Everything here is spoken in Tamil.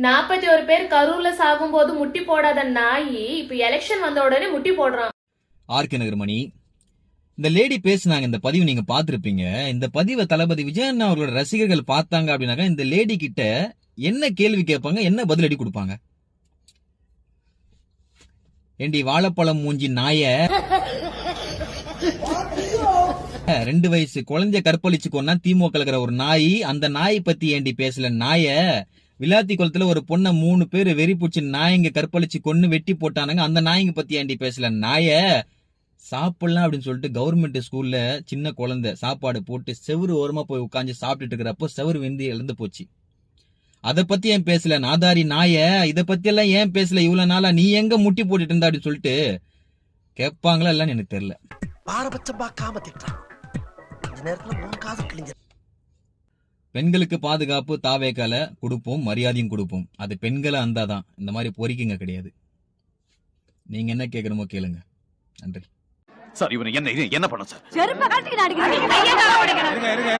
41 பேர் கரூர்ல சாகும் போது முட்டி போடாத நாயி இப்ப எலெக்ஷன் வந்த உடனே முட்டி போடுறான். ஆர்கே நகர்மணி, இந்த லேடி பேசினாங்க, இந்த பதிவு நீங்க பாத்திருப்பீங்க. இந்த பதிவை தளபதி விஜயன் அவர்களோட ரசிகர்கள் பார்த்தாங்க அப்படின்னாக்கா இந்த லேடி கிட்ட என்ன கேள்வி கேட்பாங்க, என்ன பதிலடி கொடுப்பாங்க? ஏண்டி வாழைப்பழம் மூஞ்சி நாய, 2 வயசு குழந்தைய கற்பழிச்சு கொன்னா திமுக இருக்கிற ஒரு நாய், அந்த நாய் பத்தி ஏண்டி பேசல நாய? விளாத்தி குளத்துல ஒரு பொண்ண 3 பேர் வெறி பூச்சி நாயங்க கற்பழிச்சு கொன்னு வெட்டி போட்டானுங்க, அந்த நாயங்க பத்தி ஏண்டி பேசல நாய? சாப்பிடலாம் அப்படின்னு சொல்லிட்டு கவர்மெண்ட் ஸ்கூல்ல சின்ன குழந்தை சாப்பாடு போட்டு செவுரு ஓரமா போய் உட்காந்து சாப்பிட்டுட்டு இருக்கிறப்போ செவுரு வெந்து இழந்து போச்சு. அதை பத்தி ஏன் பேசல நாதாரி நாய? இதை பத்தி எல்லாம் ஏன் பேசல இவ்வளவு நாளா? நீ எங்க முட்டி போட்டுட்டு இருந்தா அப்படின்னு சொல்லிட்டு கேட்பாங்களா இல்லன்னு எனக்கு தெரியல. பாரபட்சம் பார்க்காம திட்டான். இந்த நேரத்துல உன் காது கிழிஞ்ச. பெண்களுக்கு பாதுகாப்பு தாவேக்கால கொடுப்போம், மரியாதையும் கொடுப்போம். அது பெண்களை அந்தாதான், இந்த மாதிரி பொறிக்குங்க கிடையாது. நீங்க என்ன கேட்கணுமோ கேளுங்க. நன்றி சார். இவனை என்ன பண்ண சார்? செருப்ப கழட்டி அடிக்கிறாங்க.